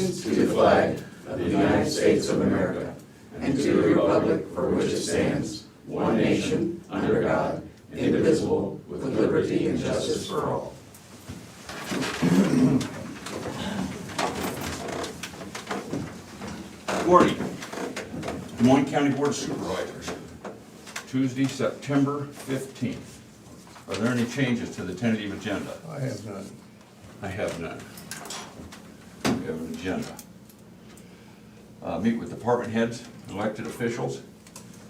allegiance to the flag of the United States of America and to the republic for which it stands, one nation, under God, indivisible, with liberty and justice for all. Good morning. Moines County Board of Supervisors, Tuesday, September 15th. Are there any changes to the tentative agenda? I have none. I have none. We have an agenda. Meet with department heads, elected officials.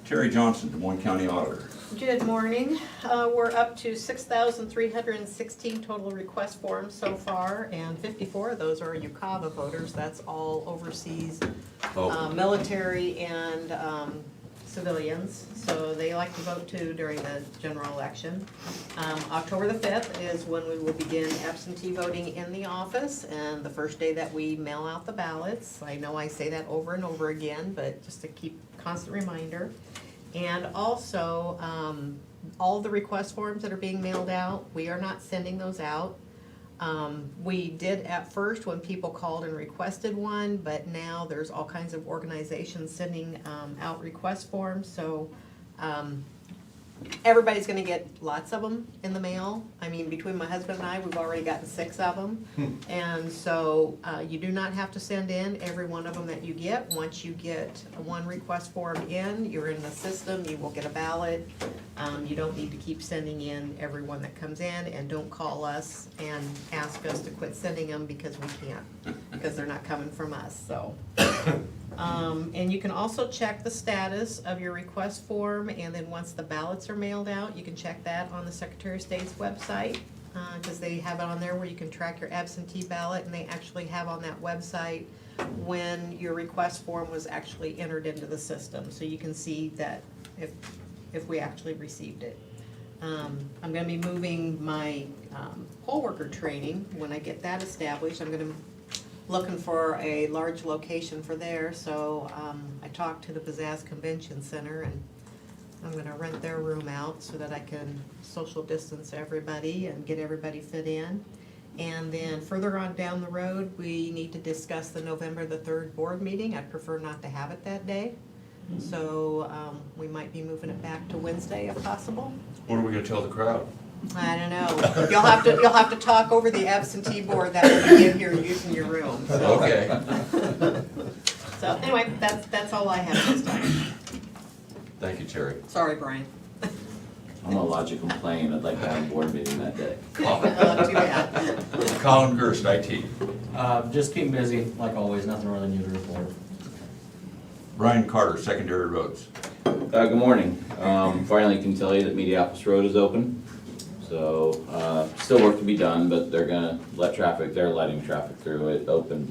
Terry Johnson, Des Moines County Auditor. Good morning. We're up to 6,316 total request forms so far, and 54 of those are UCAVA voters. That's all overseas military and civilians. So they like to vote too during the general election. October the 5th is when we will begin absentee voting in the office, and the first day that we mail out the ballots. I know I say that over and over again, but just to keep constant reminder. And also, all the request forms that are being mailed out, we are not sending those out. We did at first when people called and requested one, but now there's all kinds of organizations sending out request forms, so everybody's gonna get lots of them in the mail. I mean, between my husband and I, we've already gotten 6 of them. And so you do not have to send in every one of them that you get. Once you get one request form in, you're in the system, you will get a ballot. You don't need to keep sending in every one that comes in, and don't call us and ask us to quit sending them because we can't, because they're not coming from us, so. And you can also check the status of your request form, and then once the ballots are mailed out, you can check that on the Secretary of State's website, because they have it on there where you can track your absentee ballot, and they actually have on that website when your request form was actually entered into the system, so you can see that if we actually received it. I'm gonna be moving my poll worker training. When I get that established, I'm gonna looking for a large location for there, so I talked to the Pizzazz Convention Center, and I'm gonna rent their room out so that I can social distance everybody and get everybody fit in. And then further on down the road, we need to discuss the November the 3rd board meeting. I'd prefer not to have it that day, so we might be moving it back to Wednesday if possible. What are we gonna tell the crowd? I don't know. You'll have to talk over the absentee board that will be in here using your room. So. Okay. So anyway, that's all I have this time. Thank you, Terry. Sorry, Brian. I'm gonna lodge a complaint. I'd like to have a board meeting that day. Too bad. Colin Gerst, IT. Just keep busy, like always, nothing really new to report. Brian Carter, Secondary Roads. Good morning. Finally can tell you that Mediapolis Road is open. So, still work to be done, but they're gonna they're letting traffic through. It opened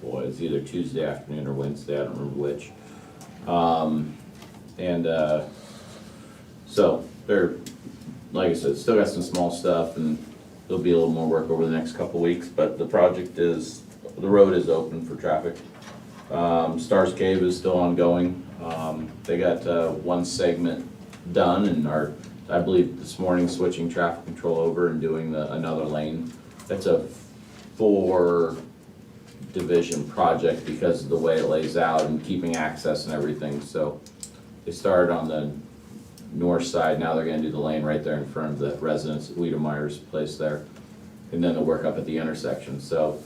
it's either Tuesday afternoon or Wednesday, I don't remember which. So they're, like I said, still got some small stuff, and there'll be a little more work over the next couple weeks, but the road is open for traffic. Stars Cave is still ongoing. They got one segment done and are, I believe this morning, switching traffic control over and doing another lane. That's a 4-division project because of the way it lays out and keeping access and everything. So they started on the north side, now they're gonna do the lane right there in front of the residence at Wiedemeyer's place there. And then they'll work up at the intersection. So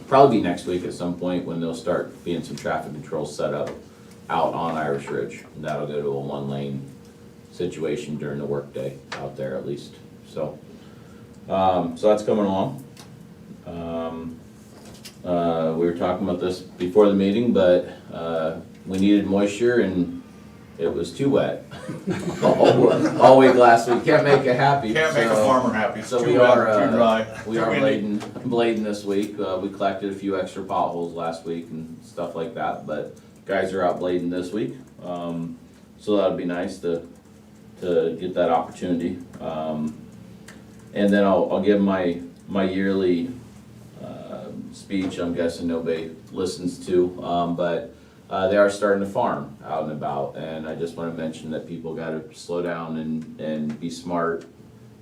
probably be next week at some point when they'll start being some traffic control set up out on Irish Ridge. And that'll go to a 1-lane situation during the workday out there at least. So, so that's coming along. We were talking about this before the meeting, but we needed moisture and it was too wet all week last week. Can't make it happy. Can't make a farmer happy. It's So too we wet, are too dry. we too are windy. blading this week. We collected a few extra potholes last week and stuff like that, but guys are out blading this week. So that'll be nice to get that opportunity. And then I'll give my yearly speech. I'm guessing nobody listens to, but they are starting to farm out and about, and I just want to mention that people got to slow down and be smart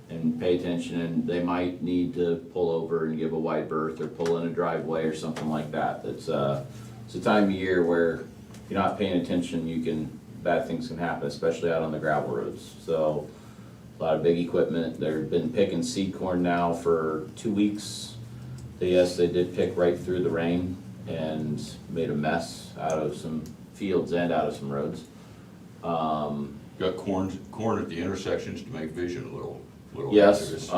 and pay attention, and they might need to pull over and give a wide berth or pull in a driveway or something like that. It's a time of year where if you're not paying attention, bad things can happen, especially out on the gravel roads. So a lot of big equipment. They've been picking seed corn now for 2 weeks. Yes, they did pick right through the rain and made a mess out of some fields and out of some roads. Got corn at the intersections to make vision a little Yes, hazardous.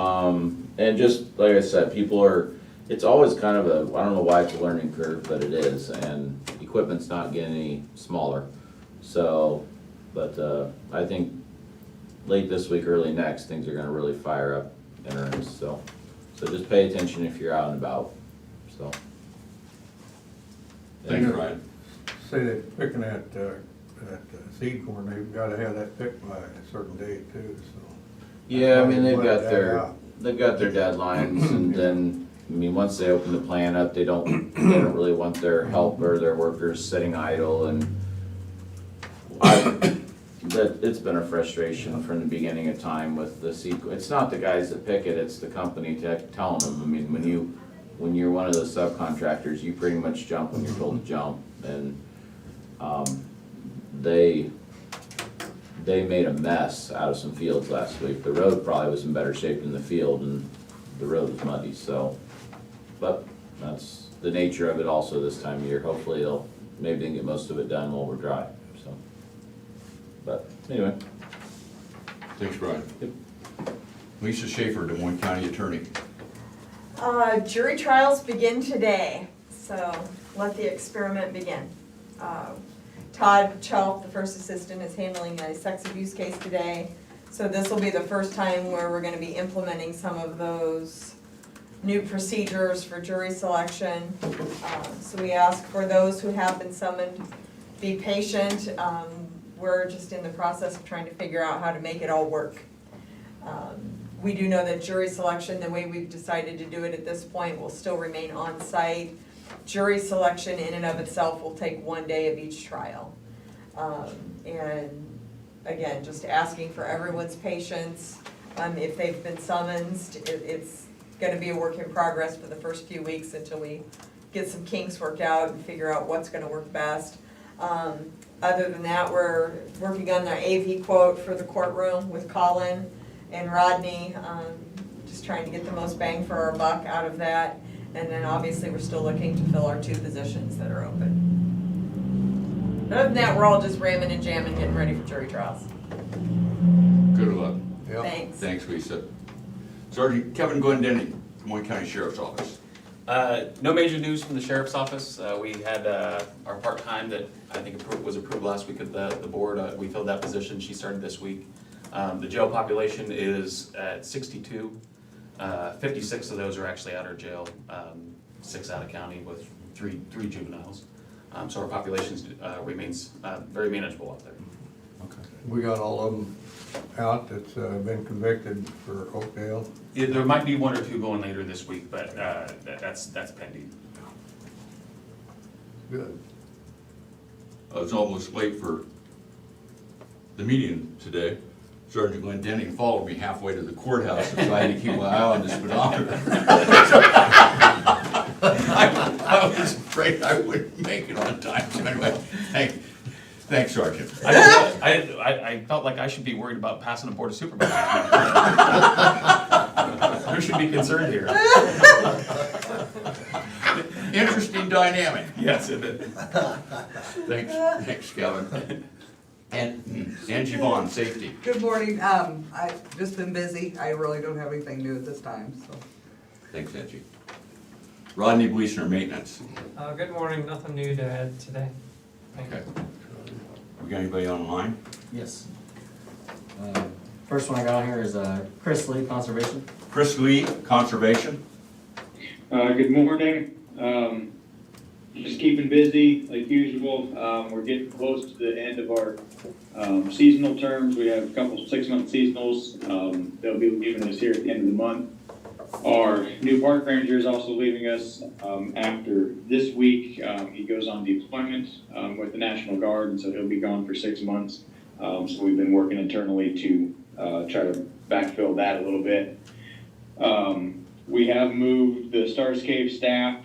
and just like I said, it's always kind of I don't know why it's a learning curve, but it is, and equipment's not getting any smaller. So, but I think late this week, early next, things are gonna really fire up in earnest, so just pay attention if you're out and about, so. Thanks, Ryan. Say that picking that seed corn, they've gotta have that picked by a certain date too, so. Yeah, I mean, they've Let got that their out. deadlines, and then, I mean, once they open the plant up, they don't really want their help or their workers sitting idle, and it's been a frustration from the beginning of time with the seed. It's not the guys that pick it, it's the company telling them. I mean, when you're one of those subcontractors, you pretty much jump when you're told to jump, and they made a mess out of some fields last week. The road probably was in better shape than the field, and the road was muddy, so. But that's the nature of it also this time of year. Hopefully maybe they can get most of it done while we're dry, so. But anyway. Thanks, Brian. Yep. Lisa Schaefer, Des Moines County Attorney. Jury trials begin today, so let the experiment begin. Todd Chelp, the first assistant, is handling a sex abuse case today. So this will be the first time where we're gonna be implementing some of those new procedures for jury selection. So we ask for those who have been summoned, be patient. We're just in the process of trying to figure out how to make it all work. We do know that jury selection, the way we've decided to do it at this point, will still remain on site. Jury selection in and of itself will take 1 day of each trial. And again, just asking for everyone's patience. If they've been summoned, it's gonna be a work in progress for the first few weeks until we get some kinks worked out and figure out what's gonna work best. Other than that, we're working on the AV quote for the courtroom with Colin and Rodney, just trying to get the most bang for our buck out of that. And then obviously, we're still looking to fill our 2 positions that are open. Other than that, we're all just ramming and jamming, getting ready for jury trials. Good luck. Yep. Thanks. Thanks, Lisa. Sergeant Kevin Glendenny, Des Moines County Sheriff's Office. No major news from the sheriff's office. We had our part-time that I think was approved last week at the board. We filled that position. She started this week. The jail population is at 62. 56 of those are actually out of jail, 6 out of county with three juveniles. So our population remains very manageable out there. Okay. We got all of them out that's been convicted for Oakdale. There might be 1 or 2 going later this week, but that's pending. Good. I was almost late for the meeting today. Sergeant Glendenny followed me halfway to the courthouse and tried to keep my eye on the speedometer. I was afraid I wouldn't make it on time, so anyway, thanks, Sergeant. I felt like I should be worried about passing a board of supervisors. Who should be concerned here? Interesting dynamic. Yes, it is. Thanks, Kevin. And Siobhan, safety. Good morning. I've just been busy. I really don't have anything new at this time, so. Thanks, Angie. Rodney Gleason, maintenance. Good morning, nothing new to add today. Okay. We got anybody online? Yes. First one I got on here is Chris Lee, Conservation. Chris Lee, Conservation. Good morning. Just keeping busy like usual. We're getting close to the end of our seasonal terms. We have a couple 6-month seasonals. They'll be leaving us here at the end of the month. Our new park ranger is also leaving us after this week. He goes on deployment with the National Guard, and so he'll be gone for 6 months. So we've been working internally to try to backfill that a little bit. We have moved the Starscape staff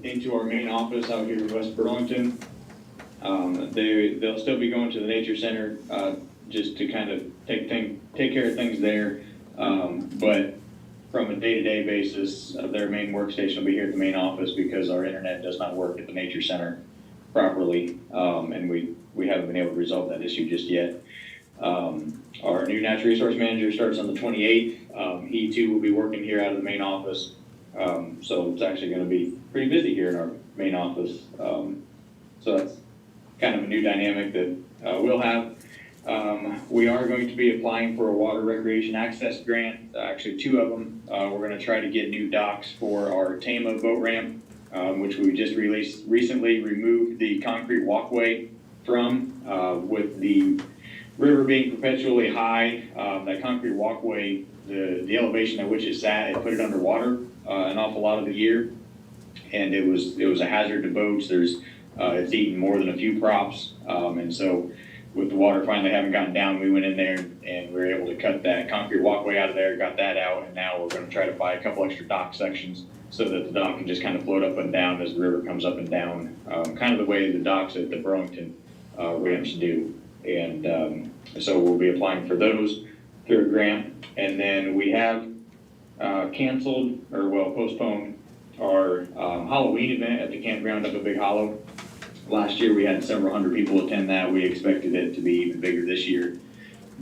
into our main office out here in West Burlington. They'll still be going to the Nature Center just to kind of take care of things there. But from a day-to-day basis, their main workstation will be here at the main office because our internet does not work at the Nature Center properly, and we haven't been able to resolve that issue just yet. Our new natural resource manager starts on the 28th. He too will be working here out of the main office. So it's actually going to be pretty busy here in our main office. So that's kind of a new dynamic that we'll have. We are going to be applying for a water recreation access grant, actually 2 of them. We're going to try to get new docks for our Tama boat ramp, which we just recently removed the concrete walkway from, with the river being perpetually high. That concrete walkway, the elevation at which it sat, it put it underwater an awful lot of the year, and it was a hazard to boats. It's eaten more than a few props, and so with the water finally having gotten down, we went in there and we were able to cut that concrete walkway out of there, got that out, and now we're going to try to buy a couple extra dock sections so that the dock can just kind of float up and down as the river comes up and down, kind of the way the docks at the Burlington ramps do. And so we'll be applying for those through a grant. And then we have postponed our Halloween event at the campground up at Big Hollow. Last year we had several hundred people attend that. We expected it to be even bigger this year.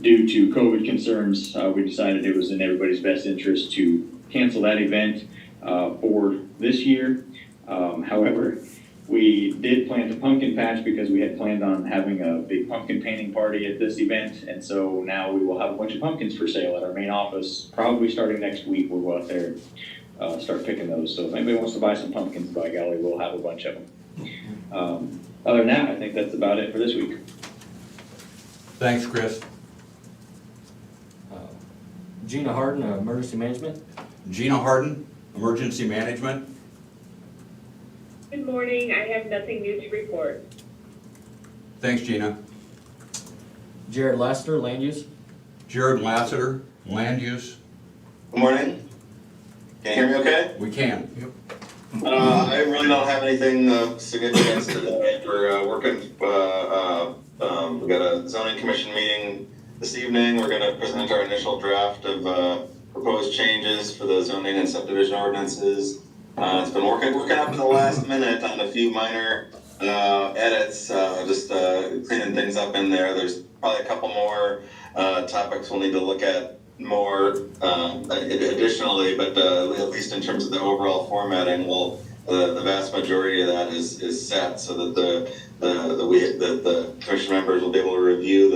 Due to COVID concerns, we decided it was in everybody's best interest to cancel that event for this year. However, we did plant a pumpkin patch because we had planned on having a big pumpkin painting party at this event, and so now we will have a bunch of pumpkins for sale at our main office. Probably starting next week, we'll go out there and start picking those. So if anybody wants to buy some pumpkins, by golly, we'll have a bunch of them. Other than that, I think that's about it for this week. Thanks, Chris. Gina Harden, Emergency Management. Gina Harden, Emergency Management. Good morning. I have nothing new to report. Thanks, Gina. Jared Lassiter, Land Use. Jared Lassiter, Land Use. Good morning. Can you hear me okay? We can. Yep. I really don't have anything significant today. We're working, we've got a zoning commission meeting this evening. We're going to present our initial draft of proposed changes for the zoning and subdivision ordinances. It's been working up to the last minute on a few minor edits, just cleaning things up in there. There's probably a couple more topics we'll need to look at more additionally, but at least in terms of the overall formatting, the vast majority of that is set so that the commission members will be able to review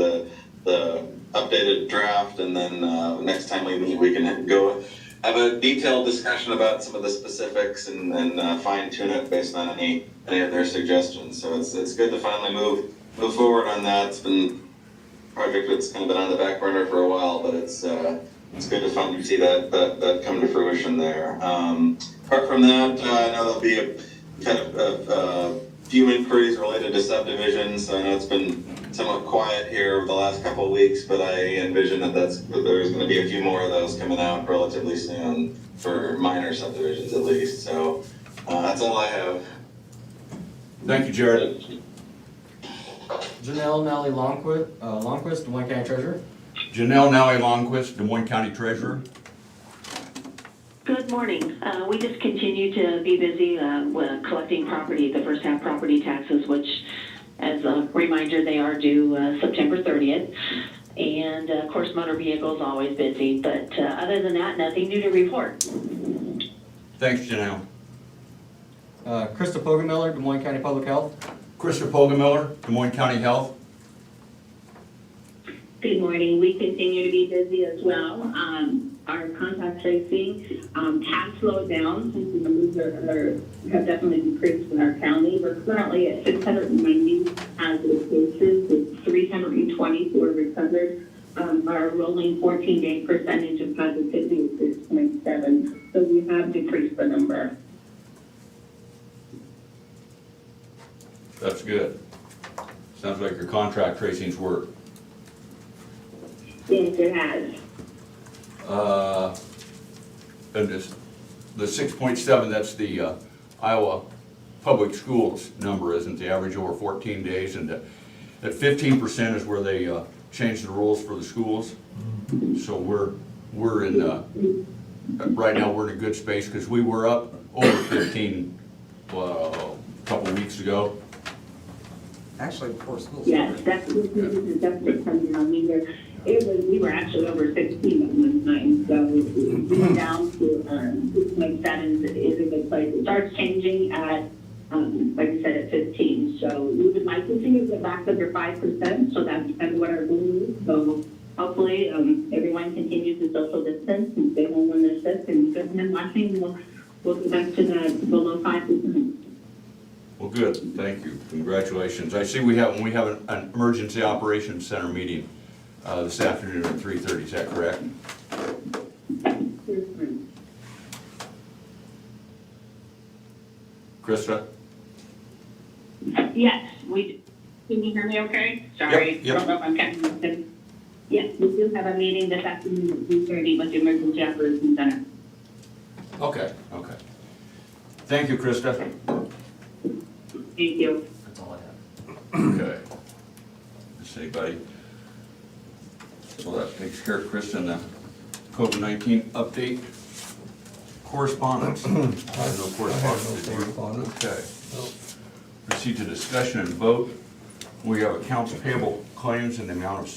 the updated draft, and then next time we meet, we can go have a detailed discussion about some of the specifics and fine tune it based on any of their suggestions. So it's good to finally move forward on that. It's been a project that's kind of been on the back burner for a while, but it's good to finally see that come to fruition there. Apart from that, I know there'll be a few inquiries related to subdivisions. I know it's been somewhat quiet here over the last couple of weeks, but I envision that there's going to be a few more of those coming out relatively soon for minor subdivisions at least. So that's all I have. Thank you, Jared. Janelle Nally Longquist, Des Moines County Treasurer. Janelle Nally Longquist, Des Moines County Treasurer. Good morning. We just continue to be busy with collecting the first half property taxes, which, as a reminder, they are due September 30th. And of course, motor vehicles always busy, but other than that, nothing new to report. Thanks, Janelle. Krista Pogemiller, Des Moines County Public Health. Krista Pogemiller, Des Moines County Health. Good morning. We continue to be busy as well. Our contact tracing has slowed down since the numbers have definitely decreased in our county. We're currently at 690 positive cases with 320 who are recovered. Our rolling 14-day percentage of positivity is 6.7, so we have decreased the number. That's good. Sounds like your contract tracings work. Yes, it has. And this, the 6.7, that's the Iowa Public Schools number, isn't the average over 14 days, and that 15% is where they changed the rules for the schools. So we're in, right now we're in a good space, because we were up over 15 a couple of weeks ago. Actually, before school Yes, started. that's coming down. We were actually over 16 at one time, so being down to 6.7 is a good place. It starts changing at, like I said, at 15. So we would like to see it get back under 5%. So that's kind of what our goal is. So hopefully everyone continues to social distance and stay home when they're sick, and good men watching. We'll get back to that below 5%. Well, good, thank you, congratulations. I see we have an emergency operations center meeting this afternoon at 3:30, is that correct? Krista? Yes, can you hear me okay? Sorry, Yep. I don't know if I'm catching this. Yes, we do have a meeting this afternoon at 3:30 with the Emergency Operations Center. Okay. Thank you, Krista. Thank you. That's all I have. Okay. Does anybody? So that takes care of Krista and the COVID-19 update. Correspondence. I have no correspondence. Did you? correspondence. Okay. Proceed to discussion and vote. We have accounts payable claims in the amount of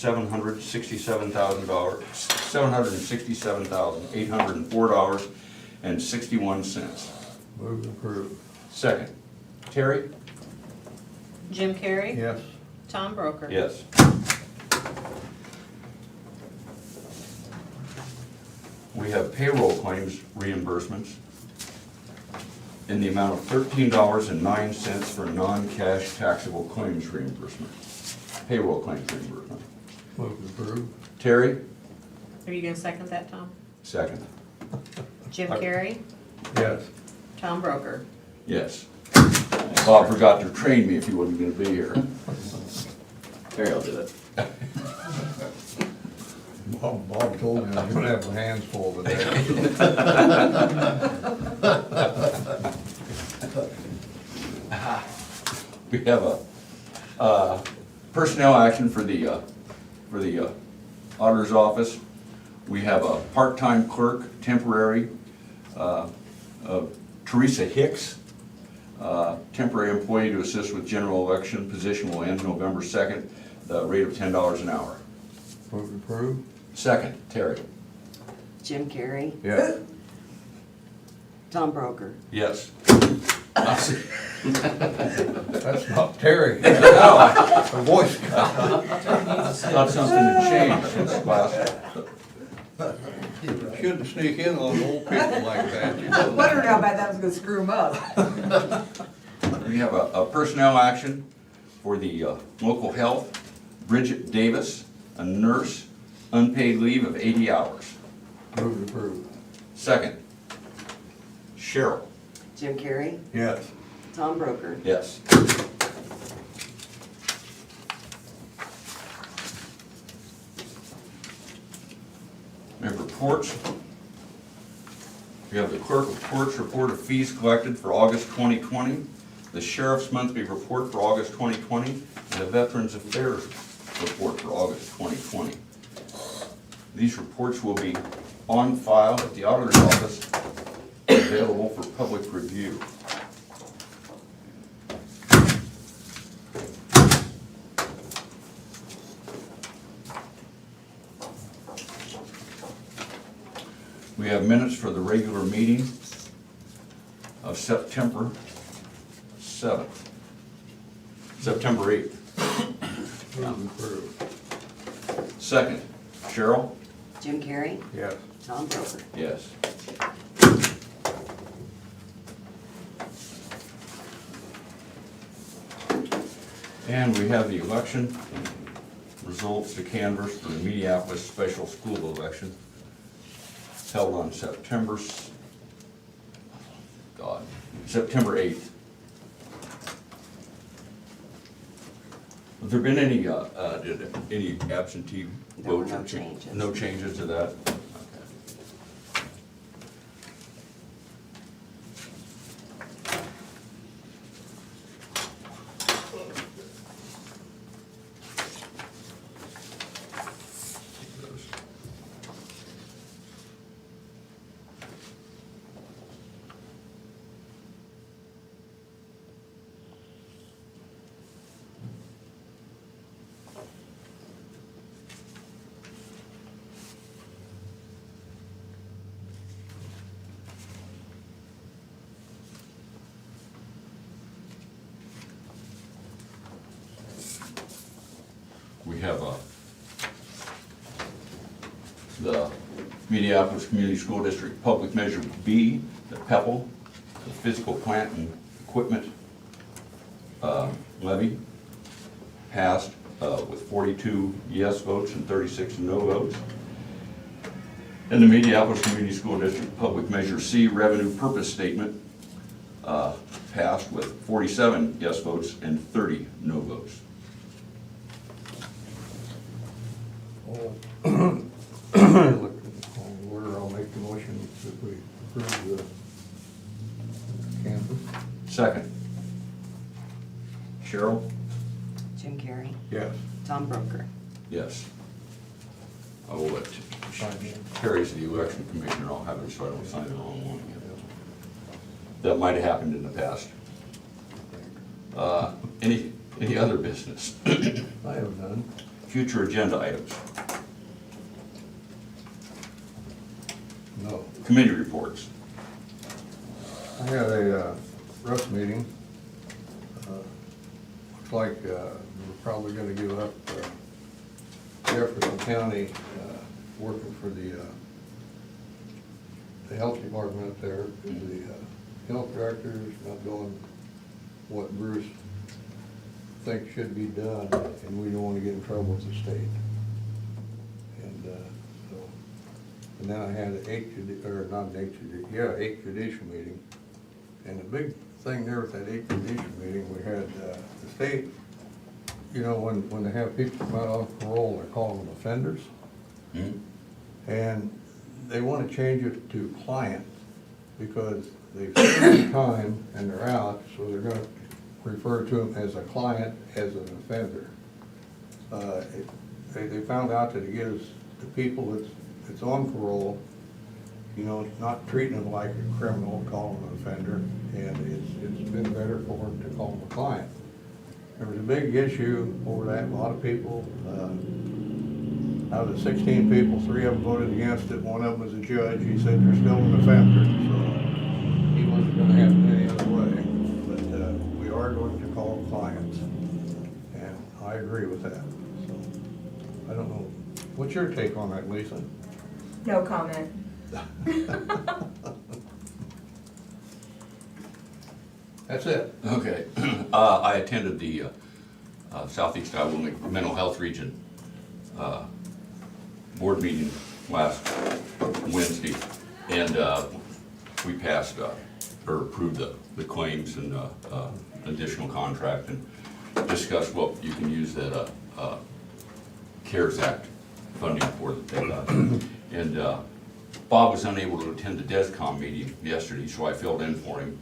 $767,804.61. Move to approve. Second. Terry? Jim Carrey? Yes. Tom Broker? Yes. We have payroll claims reimbursements in the amount of $13.09 for non-cash taxable claims reimbursement. Payroll claims reimbursement. Move to approve. Terry? Are you gonna second that, Tom? Second. Jim Carrey? Yes. Tom Broker? Yes. Bob forgot to train me if he wasn't gonna be here. Terry will do it. Bob told me I was gonna have my hands full today. We have a personnel action for the auditor's office. We have a part-time clerk, temporary, Teresa Hicks, temporary employee to assist with general election. Position will end November 2nd, the rate of $10 an hour. Move to approve. Second, Terry. Jim Carrey, Yes. Tom Broker. Yes. That's not Terry. No. A voice got. Thought something had changed since last. You shouldn't sneak in on old people like that. You I was know. wondering how bad that was gonna screw him up. We have a personnel action for the local health. Bridget Davis, a nurse, unpaid leave of 80 hours. Move to approve. Second, Cheryl. Jim Carrey, Yes. Tom Broker. Yes. We have reports. We have the clerk of courts report of fees collected for August 2020, the sheriff's monthly report for August 2020, and the Veterans Affairs report for August 2020. These reports will be on file at the auditor's office, available for public review. We have minutes for the regular meeting of September 7th, September 8th. Move to approve. Second, Cheryl? Jim Carrey, Yes. Tom Broker. Yes. And we have the election results to canvass for the Minneapolis special school election held on September 8th. Have there been any absentee There were votes? no changes. No changes to that? Okay. have the Minneapolis Community School District Public Measure B, the PEPAL, the physical plant and equipment levy, passed with 42 yes votes and 36 no votes. And the Minneapolis Community School District Public Measure C, revenue purpose statement, passed with 47 yes votes and 30 no votes. Look, on order, I'll make the motion that we approve the campus. Second. Cheryl? Jim Carrey, Yes. Tom Broker. Yes. I will let Terry's the election commissioner, I'll have it so I don't sign the wrong one again. That might have happened in the past. Any other business? I have none. Future agenda items? No. Committee reports? I had a rough meeting. Looks like we're probably gonna give up Jefferson County working for the health department up there. The health director is not doing what Bruce thinks should be done, and we don't want to get in trouble with the state. And then I had an eighth judicial meeting. And the big thing there with that eighth judicial meeting, we had the state, you know, when they have people come out on parole, they call them offenders. Hmm? And they want to change it to client because they've spent time and they're out, so they're going to refer to them as a client, as an offender. They found out that it gives the people that's on parole, you know, not treating them like a criminal, calling them an offender, and it's been better for them to call them a client. There was a big issue over that. A lot of people, out of the 16 people, 3 of them voted against it. One of them was a judge. He said they're still an offender, so he wasn't going to have it any other way. But we are going to call them clients, and I agree with that. So I don't know. What's your take on that, Lisa? No comment. That's it. Okay. I attended the Southeast Iowa Mental Health Region board meeting last Wednesday, and we passed or approved the claims and additional contract, and discussed what you can use that CARES Act funding for that they got. And Bob was unable to attend the DESCOM meeting yesterday, so I filled in for him.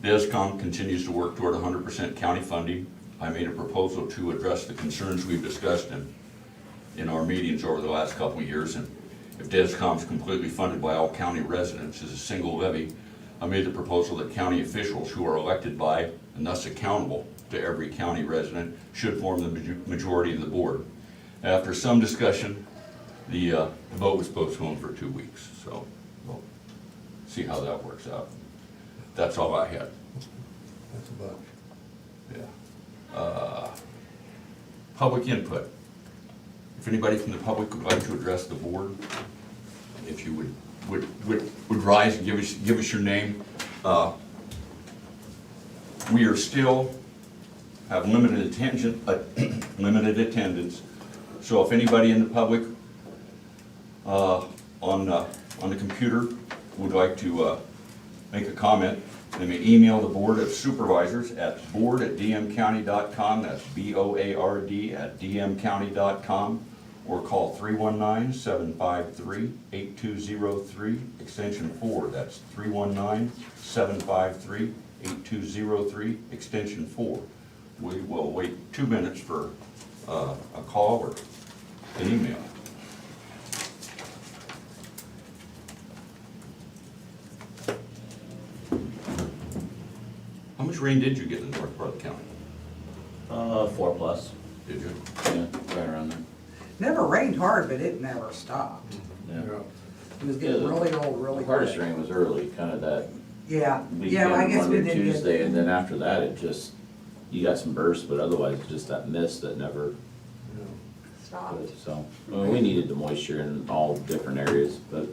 DESCOM continues to work toward 100% county funding. I made a proposal to address the concerns we've discussed in our meetings over the last couple of years. And if DESCOM is completely funded by all county residents as a single levy, I made the proposal that county officials who are elected by and thus accountable to every county resident should form the majority of the board. After some discussion, the vote was postponed for 2 weeks, so we'll see how that works out. That's all I had. That's a bunch. Yeah. Public input. If anybody from the public would like to address the board, if you would rise and give us your name. We are still have limited attendance. So if anybody in the public on the computer would like to make a comment, they may email the Board of Supervisors at board@dmcounty.com, that's BOARD@dmcounty.com, or call 319-753-8203, extension 4, that's 319-753-8203, extension 4. We will wait 2 minutes for a call or an email. How much rain did you get in the north part of the county? 4+. Did you? Yeah, right around there. Never rained hard, but it never stopped. Yeah. It was getting really old, really The hardest quick. rain was early, kind of that Yeah, weekend, I guess we Monday, did Tuesday, get, and then after that, it just, you got some bursts, but otherwise it's just that mist that never stopped. So, well, we needed the moisture in all different areas, but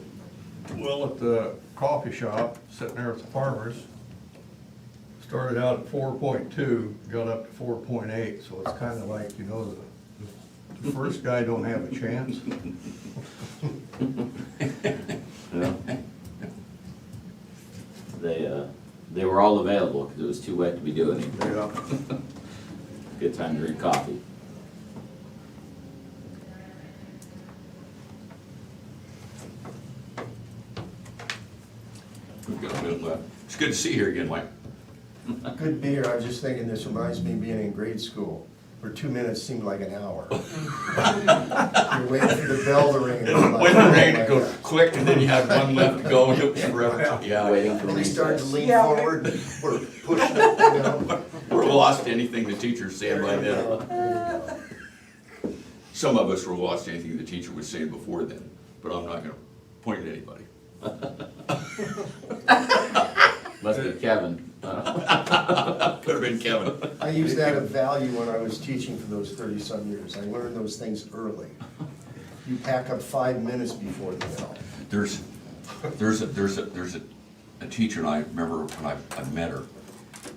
Well, at the coffee shop, sitting there at the farmers, started out at 4.2, got up to 4.8, so it's kinda like, you know, the first guy don't have a chance. yeah. They were all available because it was too wet to be doing anything. Yeah. Good time to drink coffee. We've got a minute left. It's good to see you here again, Mike. Good to be here. I was just thinking, this reminds me of being in grade school, where 2 minutes seemed like an hour. You're waiting for the bell to ring. and you're like, When the "Oh rain my go God." click and then you had one left to go and it was forever. Yeah. Waiting for And they started to recess. lean Yeah. forward, we're pushing it, you know. We're lost to anything the teacher's saying by then. Some of us were lost to anything the teacher was saying before then, but I'm not gonna point at anybody. Must be Kevin. Could have been Kevin. I used that of value when I was teaching for those 30-some years. I learned those things early. You pack up 5 minutes before the bell. There's a teacher, and I remember when I met her,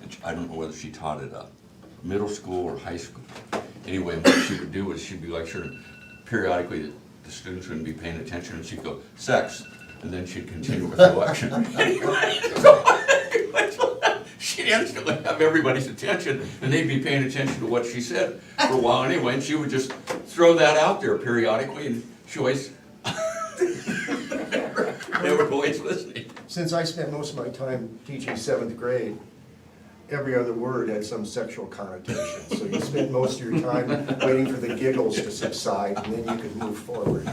and I don't know whether she taught at a middle school or high school. Anyway, what she would do is she'd be like, sure, periodically the students wouldn't be paying attention, and she'd go, sex, and then she'd continue with the lecture. Anyway, she'd instantly have everybody's attention, and they'd be paying attention to what she said for a while anyway, and she would just throw that out there periodically, and she always, they were always listening. Since I spent most of my time teaching 7th grade, every other word had some sexual connotation. So you spent most of your time waiting for the giggles to subside, and then you could move forward.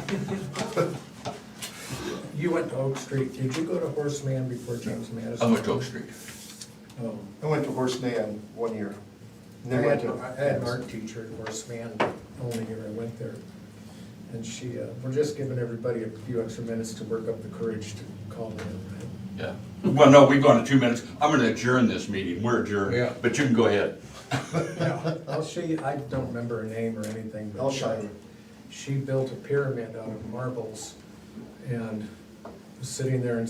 You went to Oak Street. Did you go to Horseman before James Madison? I went to Oak Street. Oh. I went to Horseman 1 year. And I then went had to- an art teacher at Horseman, only year I went there. And she, we're just giving everybody a few extra minutes to work up the courage to call in, right? Yeah. Well, no, we've gone to 2 minutes. I'm gonna adjourn this meeting. We're adjourned. Yeah. But you can go ahead. Yeah, I'll show you, I don't remember her name or anything, but I'll show you. she built a pyramid out of marbles and was sitting there and